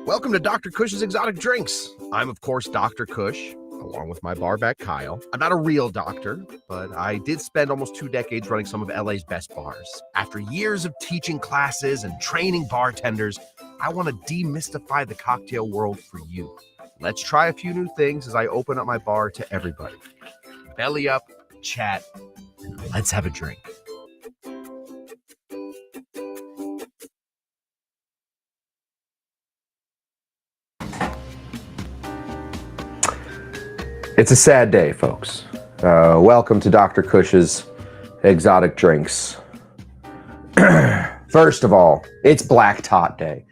Welcome to Dr. Cush's Exotic Drinks. I'm, of course, Dr. Cush, along with my barback Kyle. I'm not a real doctor, but I did spend almost 2 decades running some of LA's best bars. After years of teaching classes and training bartenders, I want to demystify the cocktail world for you. Let's try a few new things as I open up my bar to everybody. Belly up, chat, and let's have a drink. It's a sad day, folks. Welcome to Dr. Cush's Exotic Drinks. First of all, it's Black Tot Day.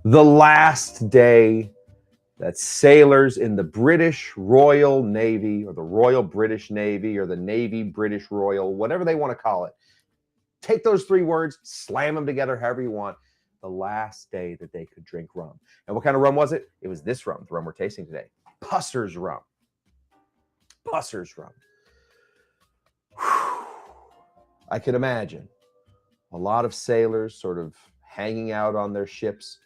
The last day that sailors in the British Royal Navy, or the Royal British Navy, or the Navy British Royal, whatever they want to call it, take those 3 words, slam them together however you want. The last day that they could drink rum. And what kind of rum was it? It was this rum, the rum we're tasting today. PUSSER'S Rum. PUSSER'S Rum. Whew. I can imagine a lot of sailors sort of hanging out on their ships,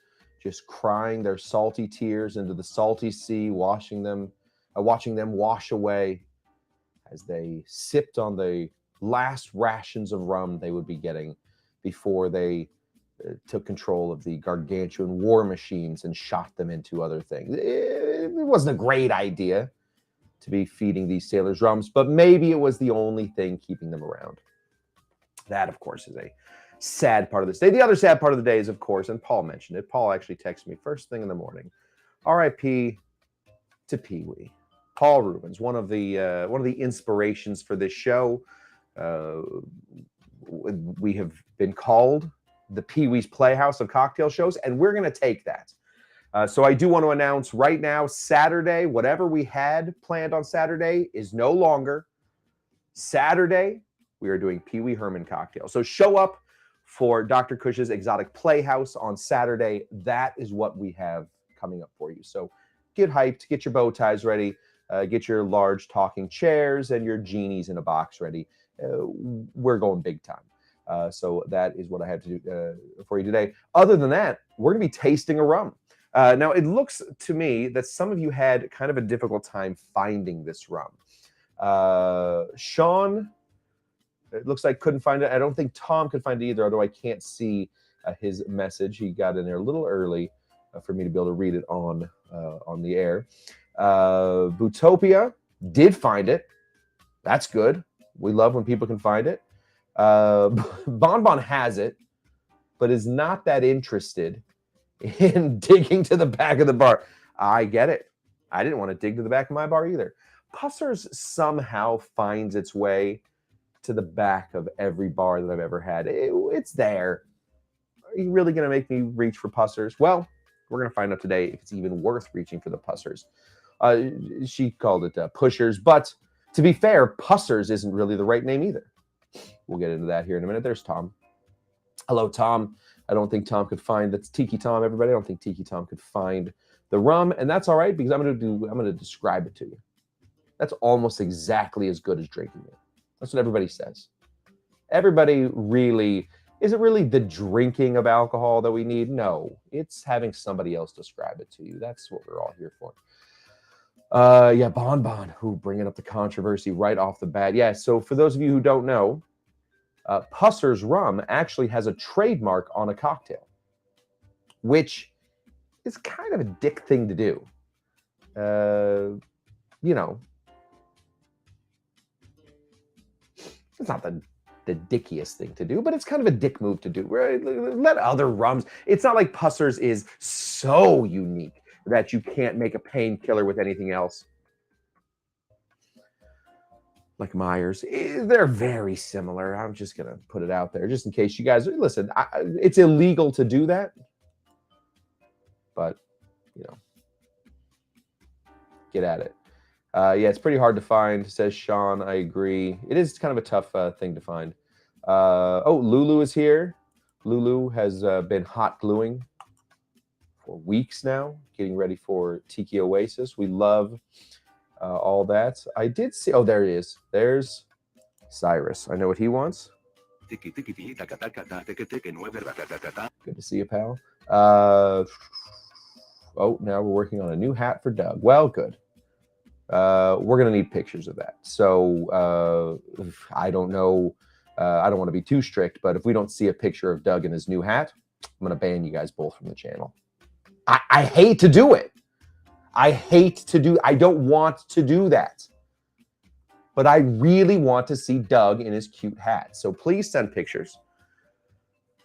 just crying their salty tears into the salty sea, watching them wash away as they sipped on the last rations of rum they would be getting before they took control of the gargantuan war machines and shot them into other things. It wasn't a great idea to be feeding these sailors rums, but maybe it was the only thing keeping them around. That, of course, is a sad part of this day. The other sad part of the day is, of course, and Paul mentioned it. Paul actually texted me first thing in the morning. R.I.P. to Pee-wee. Paul Rubens, one of the inspirations for this show. We have been called the Pee-wee's Playhouse of cocktail shows, and we're going to take that. So I do want to announce right now, Saturday, whatever we had planned on Saturday is no longer. Saturday, we are doing Pee Wee Herman cocktail. So show up for Dr. Cush's Exotic Playhouse on Saturday. That is what we have coming up for you. So get hyped, get your bow ties ready, get your large talking chairs and your genies in a box ready. We're going big time. So that is what I have to do for you today. Other than that, we're going to be tasting a rum. Now, it looks to me that some of you had kind of a difficult time finding this rum. Sean, it looks like couldn't find it. I don't think Tom could find it either, although I can't see his message. He got in there a little early for me to be able to read it on the air. Bootopia did find it. That's good. We love when people can find it. Bonbon has it, but is not that interested in digging to the back of the bar. I get it. I didn't want to dig to the back of my bar either. Pusser's somehow finds its way to the back of every bar that I've ever had. It's there. Are you really going to make me reach for Pusser's? Well, we're going to find out today if it's even worth reaching for the Pusser's. She called it Pushers, but to be fair, Pusser's isn't really the right name either. We'll get into that here in a minute. There's Tom. Hello, Tom. I don't think Tom could find, that's Tiki Tom, everybody. I don't think Tiki Tom could find the rum, and that's all right because I'm going to describe it to you. That's almost exactly as good as drinking it. That's what everybody says. Everybody really, is it really the drinking of alcohol that we need? No, it's having somebody else describe it to you. That's what we're all here for. Yeah, Bonbon, bringing up the controversy right off the bat. Yeah, so for those of you who don't know, Pusser's Rum actually has a trademark on a cocktail, which is kind of a dick thing to do. You know, it's not the dickiest thing to do, but it's kind of a dick move to do. Right? Let other rums. It's not like Pusser's is so unique that you can't make a painkiller with anything else. like Myers. They're very similar. I'm just going to put it out there just in case you guys listen. It's illegal to do that, but you know, get at it. Yeah, it's pretty hard to find, says Sean. I agree. It is kind of a tough thing to find. Oh, Lulu is here. Lulu has been hot gluing for weeks now, getting ready for Tiki Oasis. We love all that. I did see, oh, there he is. There's Cyrus. I know what he wants. Good to see you, pal. Oh, now we're working on a new hat for Doug. Well, good. We're going to need pictures of that. So I don't know. I don't want to be too strict, but if we don't see a picture of Doug in his new hat, I'm going to ban you guys both from the channel. I hate to do it. I don't want to do that. But I really want to see Doug in his cute hat. So please send pictures.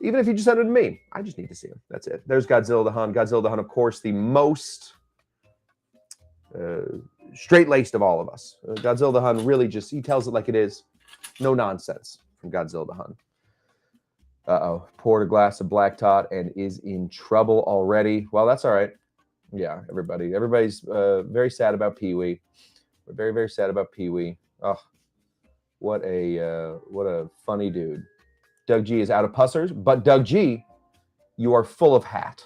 Even if you just send it to me. I just need to see him. That's it. There's Godzilla the Hun. Godzilla the Hun, of course, the most straight-laced of all of us. Godzilla the Hun really just, he tells it like it is. No nonsense from Godzilla the Hun. Uh-oh. Poured a glass of black tot and is in trouble already. Well, that's all right. Yeah, everybody's very sad about Pee-wee. We're very, very sad about Pee-wee. Oh, what a funny dude. Doug G is out of pussers, but Doug G, you are full of hat.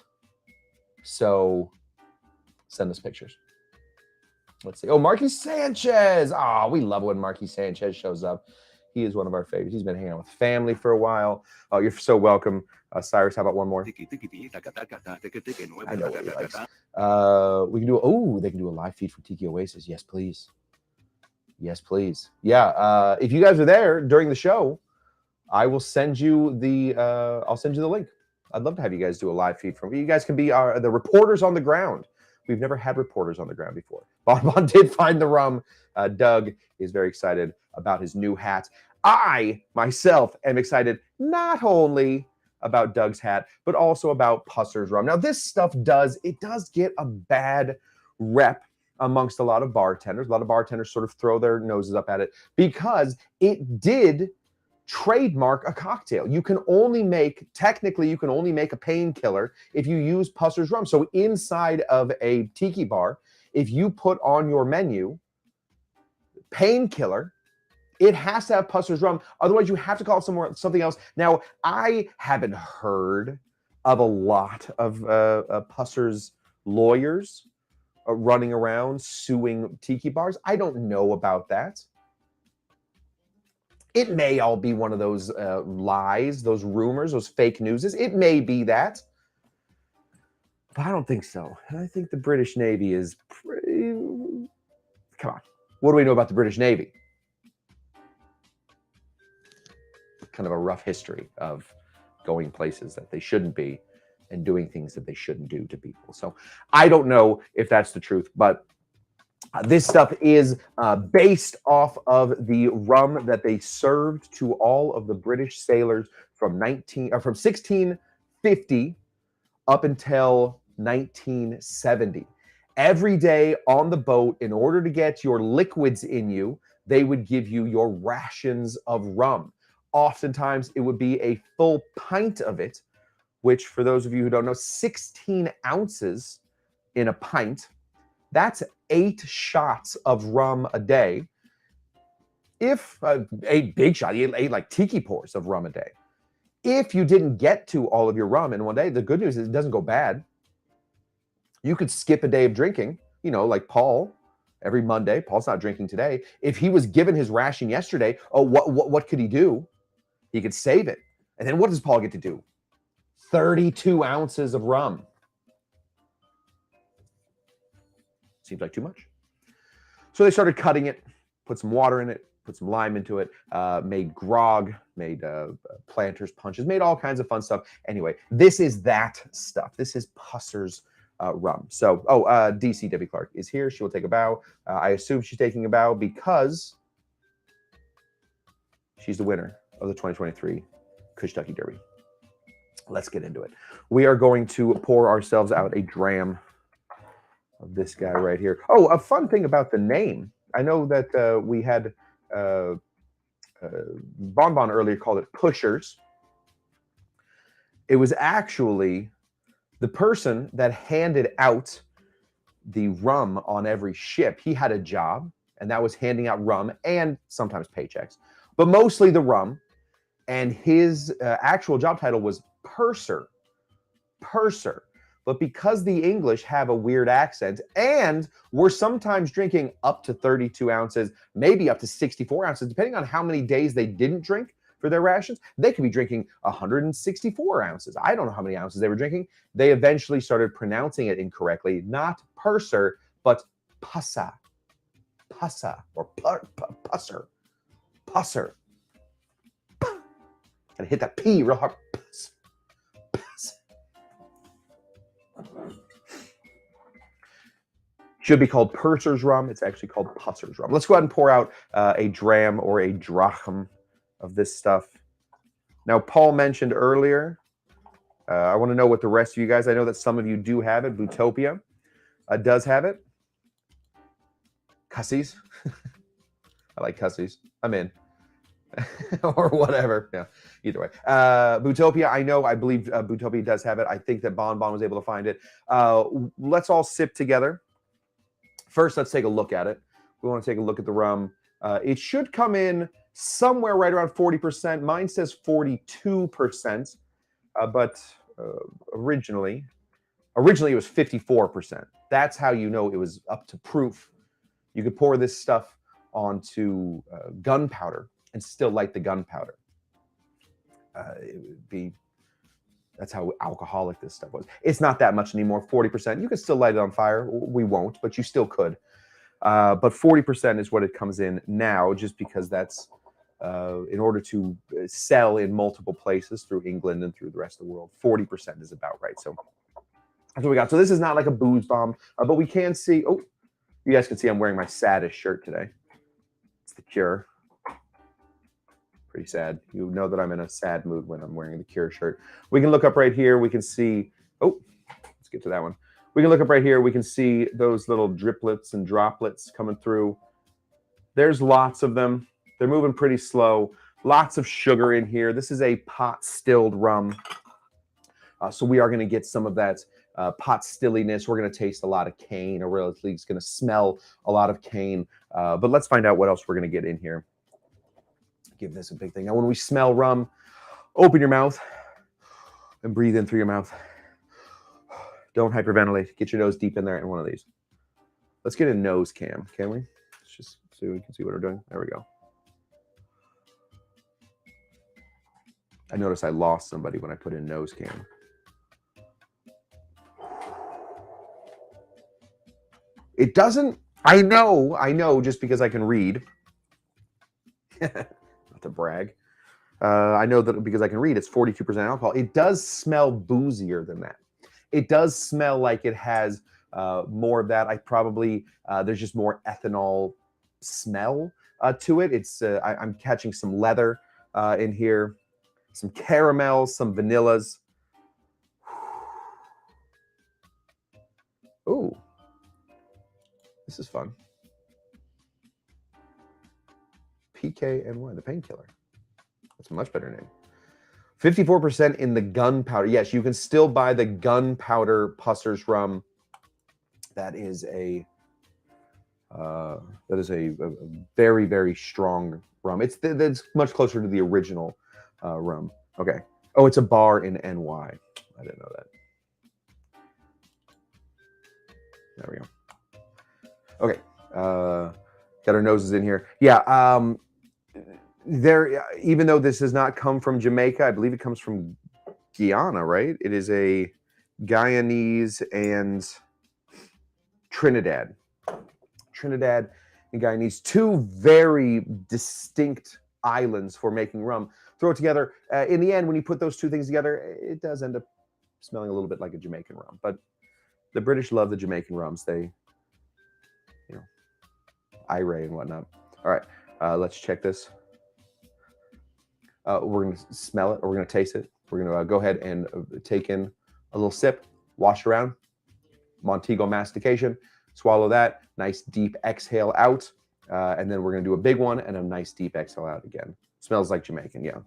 So send us pictures. Let's see. Oh, Marky Sanchez. Oh, we love when Marky Sanchez shows up. He is one of our favorites. He's been hanging out with family for a while. Oh, you're so welcome. Cyrus, how about one more? I know what he likes. We can do, oh, they can do a live feed from Tiki Oasis. Yes, please. Yes, please. Yeah, if you guys are there during the show, I will send you the, I'll send you the link. I'd love to have you guys do a live feed from, you guys can be the reporters on the ground. We've never had reporters on the ground before. Bon did find the rum. Doug is very excited about his new hat. I, myself, am excited not only about Doug's hat, but also about Pusser's Rum. Now, this stuff does get a bad rep amongst a lot of bartenders. A lot of bartenders sort of throw their noses up at it because it did trademark a cocktail. You can only make, technically, you can only make a painkiller if you use Pusser's Rum. So inside of a tiki bar, if you put on your menu painkiller, it has to have Pusser's Rum. Otherwise, you have to call it something else. Now, I haven't heard of a lot of Pusser's lawyers running around suing tiki bars. I don't know about that. It may all be one of those lies, those rumors, those fake newses. It may be that. But I don't think so. I think the British Navy is pretty... Come on. What do we know about the British Navy? Kind of a rough history of going places that they shouldn't be and doing things that they shouldn't do to people. So I don't know if that's the truth, but this stuff is based off of the rum that they served to all of the British sailors from 1650 up until 1970. Every day on the boat, in order to get your liquids in you, they would give you your rations of rum. Oftentimes, it would be a full pint of it, which, for those of you who don't know, 16 ounces in a pint. That's 8 shots of rum a day. If a big shot, you ate like tiki pours of rum a day. If you didn't get to all of your rum in one day, the good news is it doesn't go bad. You could skip a day of drinking, you know, like Paul. Every Monday, Paul's not drinking today. If he was given his ration yesterday, oh, what could he do? He could save it. And then what does Paul get to do? 32 ounces of rum. Seems like too much. So they started cutting it, put some water in it, put some lime into it, made grog, made planters punches, made all kinds of fun stuff. Anyway, this is that stuff. This is Pusser's rum. So, DC Debbie Clark is here. She will take a bow. I assume she's taking a bow because she's the winner of the 2023 Kentucky Derby. Let's get into it. We are going to pour ourselves out a dram of this guy right here. Oh, a fun thing about the name. I know that we had Bonbon earlier called it pushers. It was actually the person that handed out the rum on every ship. He had a job, and that was handing out rum and sometimes paychecks, but mostly the rum. And his actual job title was purser. Purser. But because the English have a weird accent and we're sometimes drinking up to 32 ounces, maybe up to 64 ounces, depending on how many days they didn't drink for their rations, they could be drinking 164 ounces. I don't know how many ounces they were drinking. They eventually started pronouncing it incorrectly, not purser, but pussa. Pussa or pusser. Pusser. Gotta hit that P real hard. Should be called Purser's Rum. It's actually called Pusser's Rum. Let's go ahead and pour out a dram or a drachm of this stuff. Now, Paul mentioned earlier, I want to know what the rest of you guys, I know that some of you do have it. Bootopia does have it. Cussies. I like cussies. I'm in. Or whatever. Yeah, either way. Bootopia, I believe Bootopia does have it. I think that Bonbon was able to find it. Let's all sip together. First, let's take a look at it. We want to take a look at the rum. It should come in somewhere right around 40%. Mine says 42%, but originally it was 54%. That's how you know it was up to proof. You could pour this stuff onto gunpowder and still light the gunpowder. It would be, that's how alcoholic this stuff was. It's not that much anymore, 40%. You can still light it on fire. We won't, but you still could. But 40% is what it comes in now, just because that's in order to sell in multiple places through England and through the rest of the world. 40% is about right. So that's what we got. So this is not like a booze bomb, but we can see, oh, you guys can see I'm wearing my saddest shirt today. It's The Cure. Pretty sad. You know that I'm in a sad mood when I'm wearing the Cure shirt. We can look up right here. We can see, oh, let's get to that one. We can look up right here. We can see those little driplets and droplets coming through. There's lots of them. They're moving pretty slow. Lots of sugar in here. This is a pot stilled rum. So we are going to get some of that pot stilliness. We're going to taste a lot of cane, or at least going to smell a lot of cane. But let's find out what else we're going to get in here. Give this a big thing. Now, when we smell rum, open your mouth and breathe in through your mouth. Don't hyperventilate. Get your nose deep in there in one of these. Let's get a nose cam, can we? Let's just so we can see what we're doing. There we go. I noticed I lost somebody when I put in nose cam. It doesn't, I know just because I can read. To brag. I know that because I can read, it's 42% alcohol. It does smell boozier than that. It does smell like it has more of that. There's just more ethanol smell to it. It's I'm catching some leather in here, some caramels, some vanillas. Ooh, this is fun. PKNY, the painkiller. That's a much better name. 54% in the gunpowder. Yes, you can still buy the gunpowder Pusser's Rum. That is a very, very strong rum. It's much closer to the original rum. Okay. Oh, it's a bar in NY. I didn't know that. There we go. Okay. Got our noses in here. Yeah. Even though this does not come from Jamaica, I believe it comes from Guyana, right? It is a Guyanese and Trinidad. Trinidad and Guyanese, two very distinct islands for making rum. Throw it together. In the end, when you put those two things together, it does end up smelling a little bit like a Jamaican rum. But the British love the Jamaican rums. They, IRA and whatnot. All right, let's check this. We're going to smell it, or we're going to taste it. We're going to go ahead and take in a little sip, wash around, Montego mastication, swallow that, nice deep exhale out. And then we're going to do a big one and a nice deep exhale out again. Smells like Jamaican, yeah.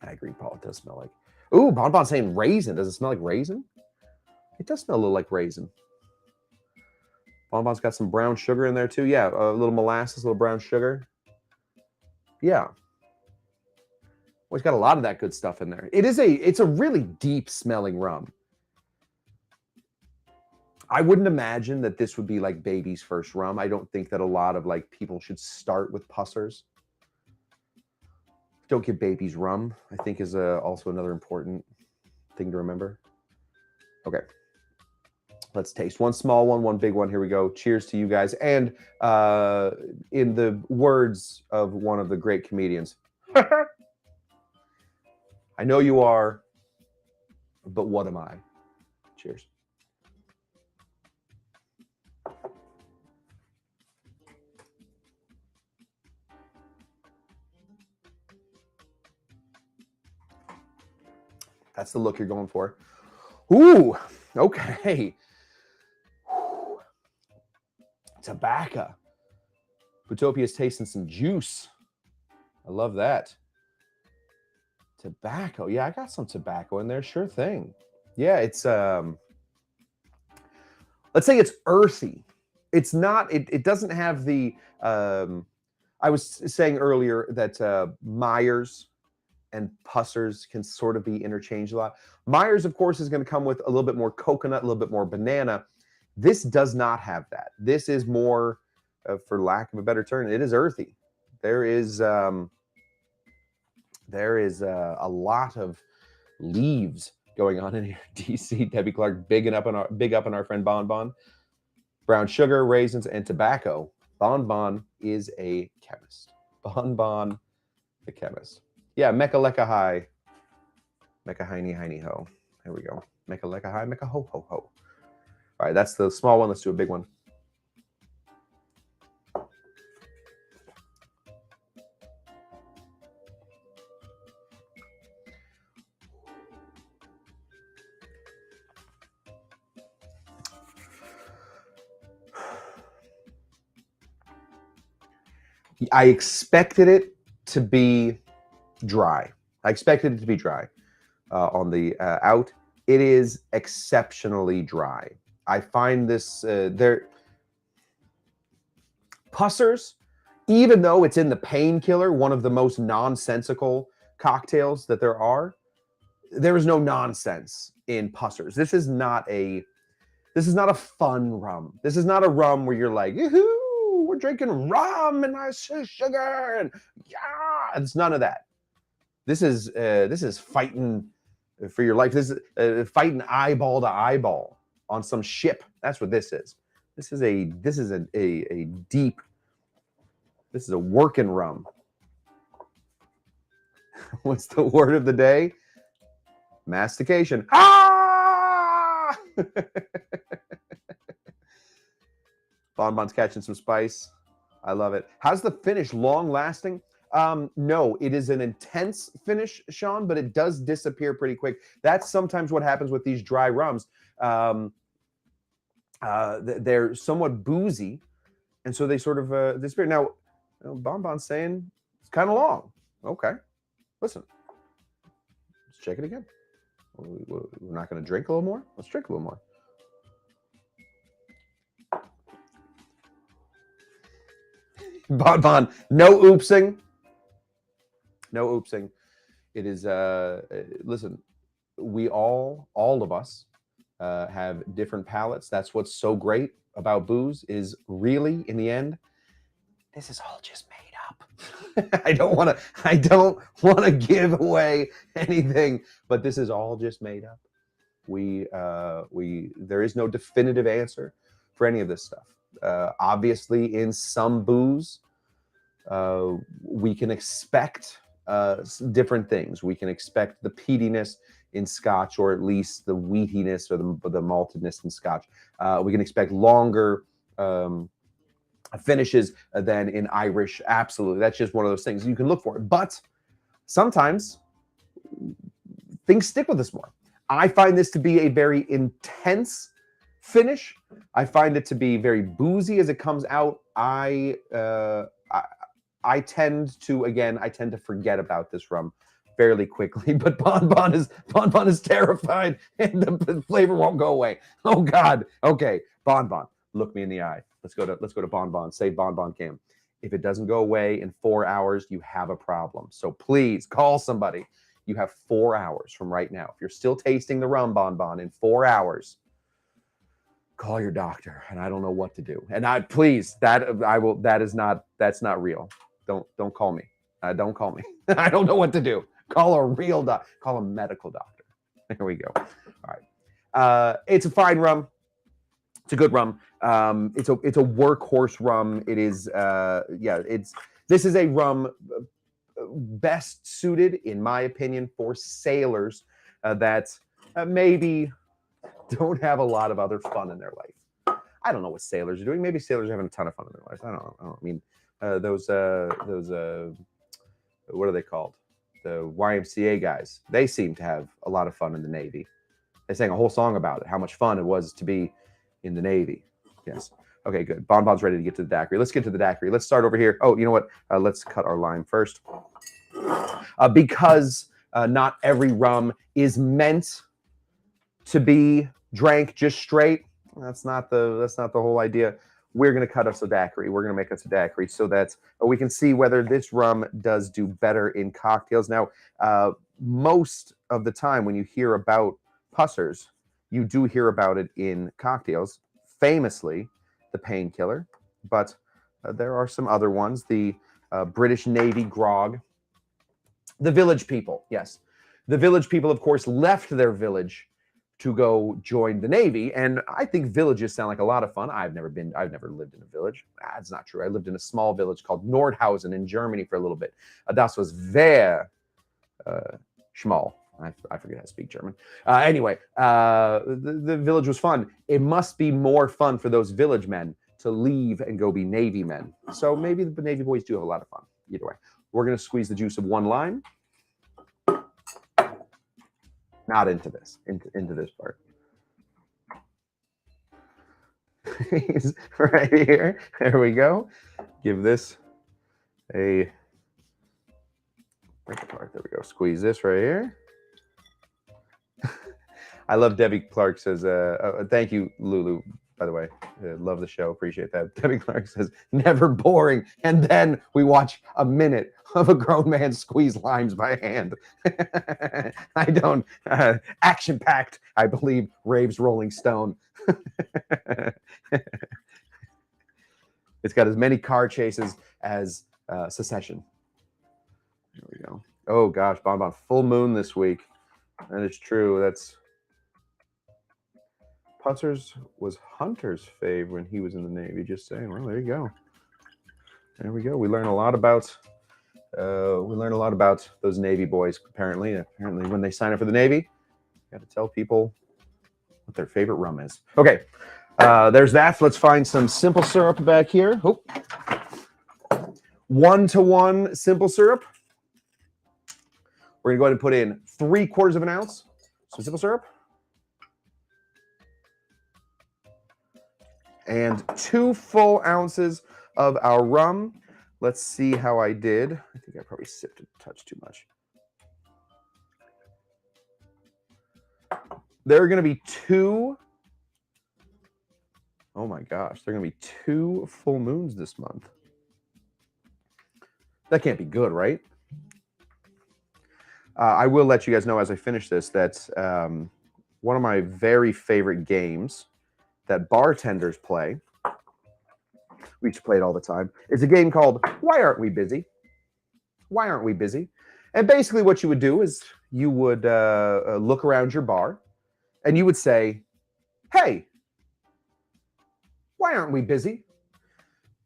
I agree, Paul. It does smell like... Ooh, Bonbon saying raisin. Does it smell like raisin? It does smell a little like raisin. Bonbon's got some brown sugar in there too. Yeah, a little molasses, a little brown sugar. Yeah. Well, it's got a lot of that good stuff in there. It's a really deep smelling rum. I wouldn't imagine that this would be like baby's first rum. I don't think that a lot of like people should start with Pussers. Don't give babies rum, I think is also another important thing to remember. Okay. Let's taste. One small one, one big one. Here we go. Cheers to you guys. And in the words of one of the great comedians, I know you are, but what am I? Cheers. That's the look you're going for. Ooh, okay. Ooh. Tobacco. Utopia's tasting some juice. I love that. Tobacco. Yeah, I got some tobacco in there. Sure thing. Yeah, it's let's say it's earthy. It's not, it doesn't have the I was saying earlier that Myers and Pussers can sort of be interchanged a lot. Myers, of course, is going to come with a little bit more coconut, a little bit more banana. This does not have that. This is more, for lack of a better term, it is earthy. There is a lot of leaves going on in here. DC, Debbie Clark, big up on our friend Bonbon. Brown sugar, raisins, and tobacco. Bonbon is a chemist. Bonbon, the chemist. Yeah, Mecca Lecca High. Mecca Heiny Heiny Ho. There we go. Mecca Lecca High, Mecca Ho Ho Ho. All right, that's the small one. Let's do a big one. I expected it to be dry. I expected it to be dry on the out. It is exceptionally dry. I find this Pussers, even though it's in the Painkiller, one of the most nonsensical cocktails that there are, there is no nonsense in Pussers. This is not a fun rum. This is not a rum where you're like, yoo-hoo, we're drinking rum and nice sugar and yeah. It's none of that. This is fighting for your life. This is fighting eyeball to eyeball on some ship. That's what this is. This is a deep. This is a working rum. What's the word of the day? Mastication. Ah! Bonbon's catching some spice. I love it. How's the finish? Long lasting? No, it is an intense finish, Sean, but it does disappear pretty quick. That's sometimes what happens with these dry rums. They're somewhat boozy, and so they sort of disappear. Now, Bonbon's saying it's kind of long. Okay, listen, let's check it again. We're not going to drink a little more? Let's drink a little more. Bonbon, no oopsing. No oopsing. It is, listen, we all of us have different palates. That's what's so great about booze is really, in the end, this is all just made up. I don't want to give away anything, but this is all just made up. There is no definitive answer for any of this stuff. Obviously, in some booze, we can expect different things. We can expect the peatiness in Scotch, or at least the wheatiness or the maltedness in Scotch. We can expect longer finishes than in Irish. Absolutely. That's just one of those things you can look for. But sometimes things stick with us more. I find this to be a very intense Finish, I find it to be very boozy as it comes out. I tend to forget about this rum fairly quickly, but Bonbon is terrified, and the flavor won't go away. Oh God. Okay, Bonbon, look me in the eye. Let's go to Bonbon. Say Bonbon Cam. If it doesn't go away in 4 hours, you have a problem. So please call somebody. You have 4 hours from right now. If you're still tasting the rum, Bonbon, in 4 hours, call your doctor. And I don't know what to do. And that's not real. Don't call me. Don't call me. I don't know what to do. Call a real doctor. Call a medical doctor. There we go. All right. It's a fine rum. It's a good rum. It's a workhorse rum. It is this is a rum best suited, in my opinion, for sailors that maybe don't have a lot of other fun in their life. I don't know what sailors are doing. Maybe sailors are having a ton of fun in their lives. I don't know. I mean, those what are they called? The YMCA guys. They seem to have a lot of fun in the Navy. They sang a whole song about it, how much fun it was to be in the Navy. Yes. Okay, good. Bonbon's ready to get to the daiquiri. Let's get to the daiquiri. Let's start over here. Oh, you know what? Let's cut our lime first. Because not every rum is meant to be drank just straight. That's not the whole idea. We're going to cut us a daiquiri. We're going to make us a daiquiri so that we can see whether this rum does do better in cocktails. Now, most of the time when you hear about Pusser's, you do hear about it in cocktails, famously the Painkiller, but there are some other ones, the British Navy grog, the Village People. Yes, the Village People, of course, left their village to go join the Navy, and I think villages sound like a lot of fun. I've never lived in a village. That's not true. I lived in a small village called Nordhausen in Germany for a little bit. Das was very small. I forget how to speak German. Anyway, the village was fun. It must be more fun for those village men to leave and go be Navy men. So maybe the Navy boys do have a lot of fun. Either way, we're going to squeeze the juice of one lime. Not into this, into this part. Right here. There we go. Give this a break apart. There we go. Squeeze this right here. I love Debbie Clark says, thank you, Lulu, by the way. Love the show. Appreciate that. Debbie Clark says, never boring. And then we watch a minute of a grown man squeeze limes by hand. I don't. Action-packed, I believe, raves Rolling Stone. It's got as many car chases as Secession. There we go. Oh, gosh, Bonbon. Full moon this week. That is true. That's... Pusser's was Hunter's fave when he was in the Navy. Just saying. Well, there you go. There we go. We learn a lot about those Navy boys. Apparently, when they sign up for the Navy, you got to tell people what their favorite rum is. Okay, there's that. Let's find some simple syrup back here. Oh. 1-to-1 simple syrup. We're gonna go ahead and put in 3/4 of an ounce some simple syrup. And 2 full ounces of our rum. Let's see how I did. I think I probably sipped a touch too much. There are going to be 2. Oh my gosh, there are going to be 2 full moons this month. That can't be good, right? I will let you guys know as I finish this that one of my very favorite games that bartenders play, we used to play it all the time, it's a game called Why Aren't We Busy? Why Aren't We Busy? And basically what you would do is you would look around your bar and you would say, hey, why aren't we busy?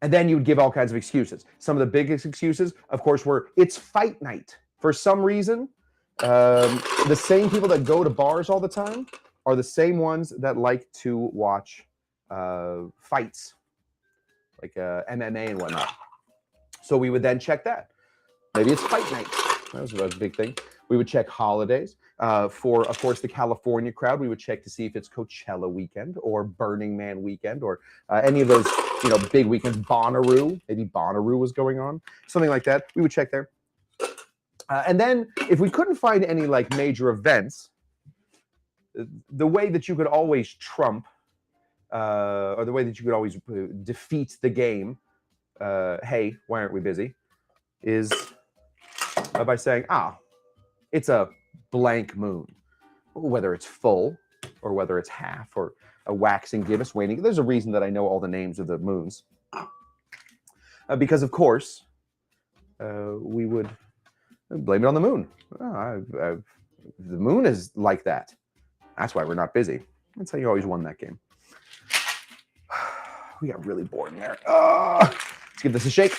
And then you would give all kinds of excuses. Some of the biggest excuses, of course, were it's fight night. For some reason, the same people that go to bars all the time are the same ones that like to watch fights, like MMA and whatnot. So we would then check that. Maybe it's fight night. That was a big thing. We would check holidays. For, of course, the California crowd, we would check to see if it's Coachella weekend or Burning Man weekend or any of those, big weekends. Bonnaroo, maybe Bonnaroo was going on, something like that. We would check there. And then if we couldn't find any like major events, the way that you could always trump, or the way that you could always defeat the game, hey, why aren't we busy, is by saying, it's a blank moon, whether it's full or whether it's half or a waxing gibbous, waning. There's a reason that I know all the names of the moons, because of course we would blame it on the moon. The moon is like that. That's why we're not busy. That's how you always won that game. We got really bored in there. Let's give this a shake.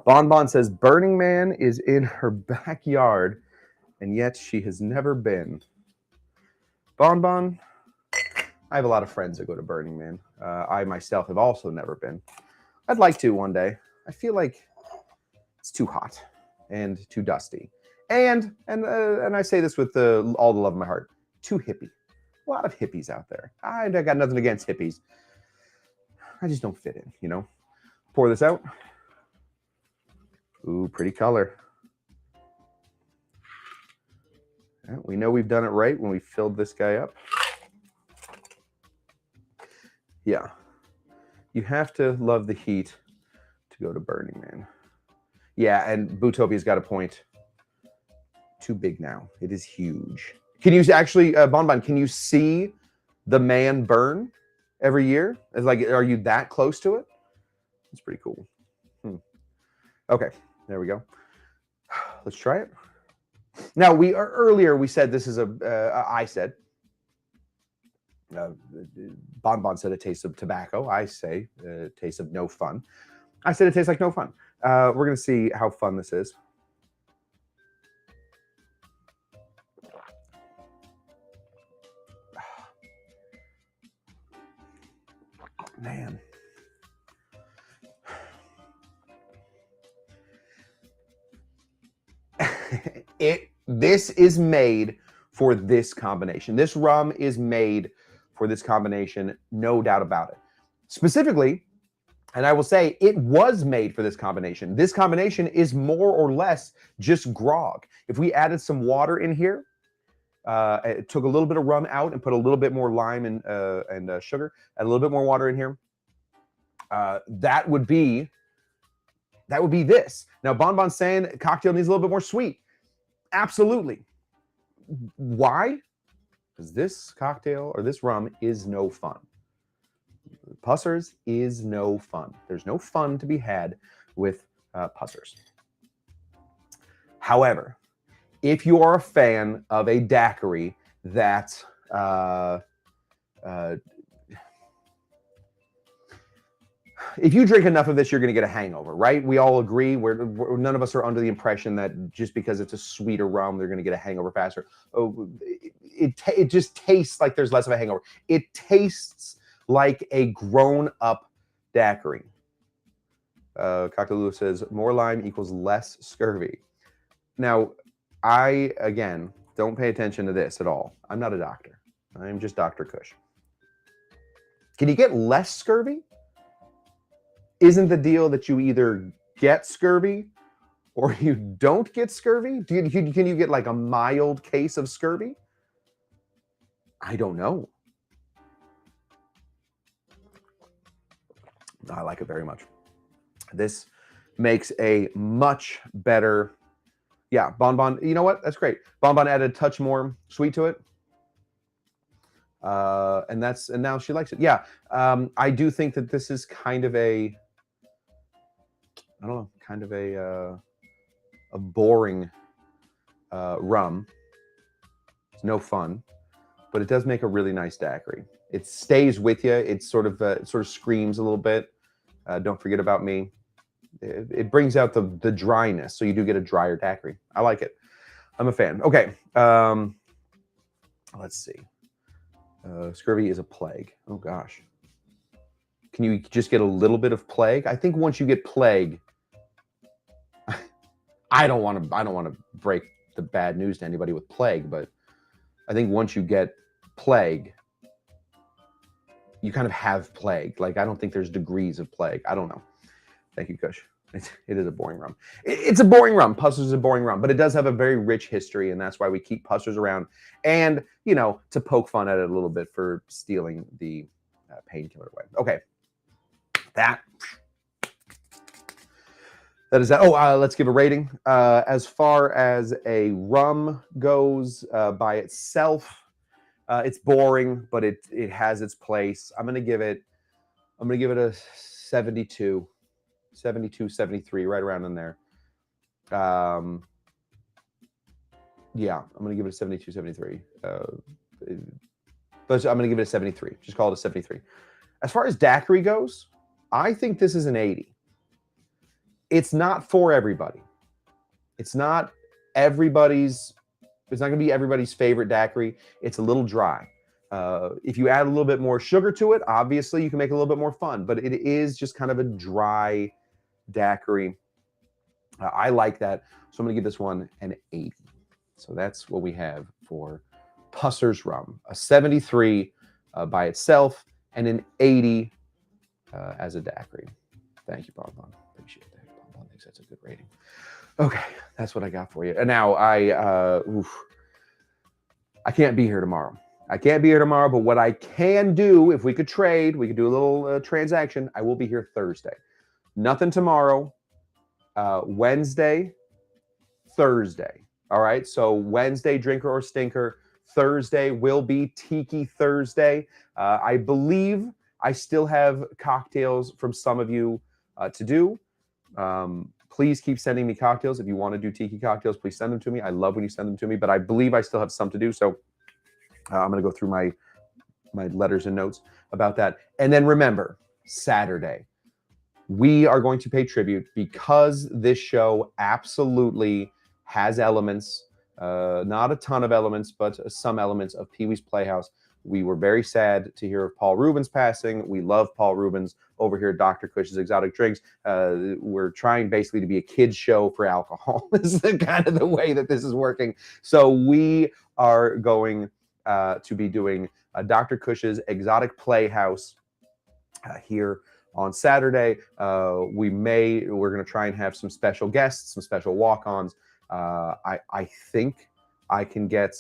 Bonbon says Burning Man is in her backyard, and yet she has never been. Bonbon, I have a lot of friends that go to Burning Man. I myself have also never been. I'd like to one day. I feel like it's too hot and too dusty, and I say this with all the love of my heart. Too hippie. A lot of hippies out there. I got nothing against hippies. I just don't fit in. Pour this out. Ooh, pretty color. Yeah, we know we've done it right when we filled this guy up. Yeah. You have to love the heat to go to Burning Man. Yeah, and Bootopia's got a point. Too big now. It is huge. Can you actually, Bonbon, can you see the man burn every year? It's like, are you that close to it? It's pretty cool. Okay. There we go. Let's try it. Now, earlier we said this is I said, Bonbon said it tastes of tobacco. I say it tastes of no fun. I said it tastes like no fun. We're going to see how fun this is. Man. This is made for this combination. This rum is made for this combination, no doubt about it. Specifically, and I will say it was made for this combination. This combination is more or less just grog. If we added some water in here, took a little bit of rum out and put a little bit more lime and sugar, add a little bit more water in here, that would be this. Now, Bonbon's saying cocktail needs a little bit more sweet. Absolutely. Why? Because this cocktail or this rum is no fun. Pusser's is no fun. There's no fun to be had with Pusser's. However, if you are a fan of a daiquiri that if you drink enough of this, you're going to get a hangover, right? We all agree. None of us are under the impression that just because it's a sweeter rum, they're going to get a hangover faster. Oh, it just tastes like there's less of a hangover. It tastes like a grown-up daiquiri. Cocktailoo says, more lime equals less scurvy. Now, I, again, don't pay attention to this at all. I'm not a doctor. I'm just Dr. Kush. Can you get less scurvy? Isn't the deal that you either get scurvy or you don't get scurvy? Can you get like a mild case of scurvy? I don't know. I like it very much. This makes a much better, yeah, Bonbon. You know what? That's great. Bonbon added a touch more sweet to it. And now she likes it. Yeah. I do think that this is kind of a, I don't know, kind of a boring rum. It's no fun, but it does make a really nice daiquiri. It stays with you. It sort of screams a little bit. Don't forget about me. It brings out the dryness, so you do get a drier daiquiri. I like it. I'm a fan. Okay, let's see. Scurvy is a plague. Oh gosh. Can you just get a little bit of plague? I think once you get plague, I don't want to break the bad news to anybody with plague, but I think once you get plague, you kind of have plague. Like, I don't think there's degrees of plague. I don't know. Thank you, Kush. It is a boring rum. It's a boring rum. Pusser's is a boring rum, but it does have a very rich history, and that's why we keep Pusser's around. And, you know, to poke fun at it a little bit for stealing the painkiller away. Okay. That is that. Oh, let's give a rating. As far as a rum goes by itself, it's boring, but it has its place. I'm gonna give it a 72, 73, right around in there. Yeah, I'm gonna give it a 72, 73. But I'm gonna give it a 73. Just call it a 73. As far as daiquiri goes, I think this is an 80. It's not for everybody. It's not going to be everybody's favorite daiquiri. It's a little dry. If you add a little bit more sugar to it, obviously you can make it a little bit more fun, but it is just kind of a dry daiquiri. I like that. So I'm going to give this one an 80. So that's what we have for Pusser's Rum. A 73 by itself and an 80 as a daiquiri. Thank you, Bonbon. Appreciate that. Bonbon thinks that's a good rating. Okay, that's what I got for you. And now I can't be here tomorrow. I can't be here tomorrow, but what I can do, if we could trade, we could do a little transaction. I will be here Thursday. Nothing tomorrow. Wednesday, Thursday. All right, so Wednesday, drinker or stinker. Thursday will be Tiki Thursday. I believe I still have cocktails from some of you to do. Please keep sending me cocktails. If you want to do tiki cocktails, please send them to me. I love when you send them to me, but I believe I still have some to do. So I'm going to go through my letters and notes about that. And then remember, Saturday, we are going to pay tribute because this show absolutely has elements, not a ton of elements, but some elements of Pee-wee's Playhouse. We were very sad to hear of Paul Rubens passing. We love Paul Rubens over here at Dr. Cush's Exotic Drinks. We're trying basically to be a kid's show for alcohol. This is kind of the way that this is working. So we are going to be doing Dr. Cush's Exotic Playhouse here on Saturday. We're going to try and have some special guests, some special walk-ons. I think I can get...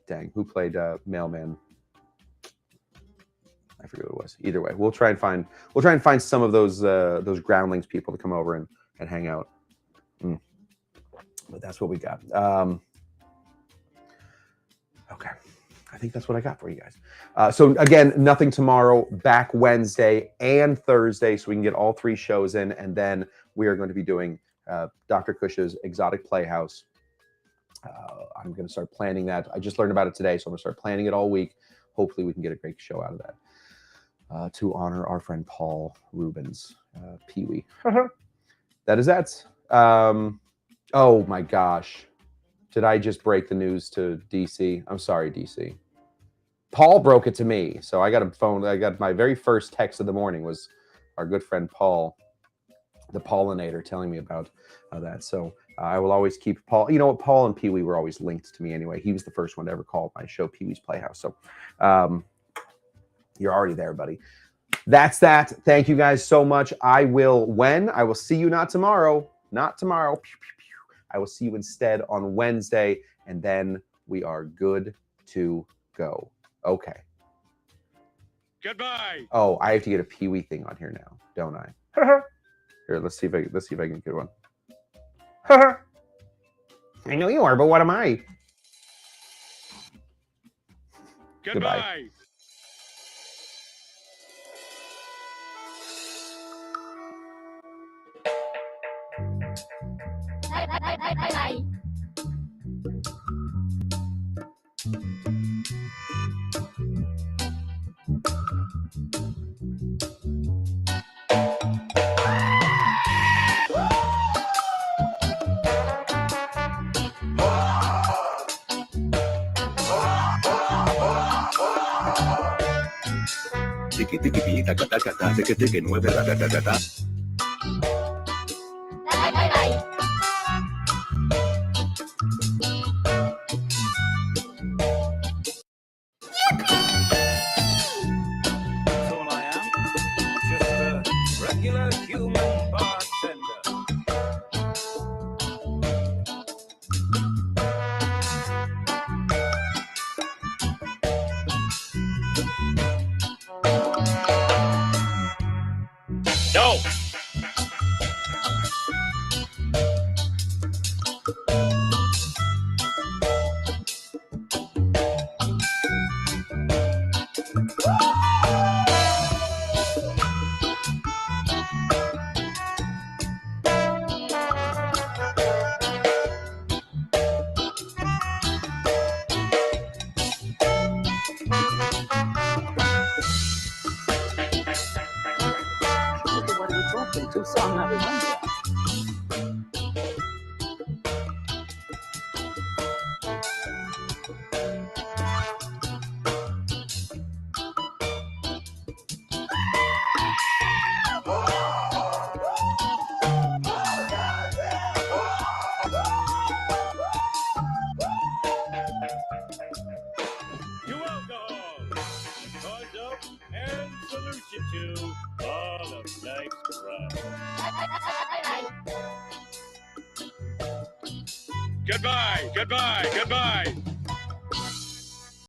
dang, who played Mailman? I forget what it was. Either way, we'll try and find some of those Groundlings people to come over and hang out. But that's what we got. Okay, I think that's what I got for you guys. So again, nothing tomorrow. Back Wednesday and Thursday, so we can get all 3 shows in, and then we are going to be doing Dr. Cush's Exotic Playhouse. I'm going to start planning that. I just learned about it today, so I'm going to start planning it all week. Hopefully we can get a great show out of that to honor our friend Paul Rubens, Pee-wee. That is that. Oh my gosh. Did I just break the news to DC? I'm sorry, DC. Paul broke it to me. So I got a phone. I got my very first text of the morning was our good friend Paul, the Pollinator, telling me about that. So I will always keep Paul. You know what? Paul and Pee-wee were always linked to me anyway. He was the first one to ever call my show Pee-wee's Playhouse. So you're already there, buddy. That's that. Thank you guys so much. I will see you not tomorrow. Not tomorrow. I will see you instead on Wednesday, and then we are good to go. Okay. Goodbye. Oh, I have to get a Pee-wee thing on here now, don't I? Here, let's see if I can get one. I know you are, but what am I? Goodbye. Bye. Tiki tiki pi, taca taca ta, tiki tiki 9, ta ta ta ta ta. Bye bye. That's all I am. Just a regular human bartender. No. What are you talking to? So I'm not remembering. To alcohol. Cause of and solution to all of life's problems. Goodbye, goodbye, goodbye.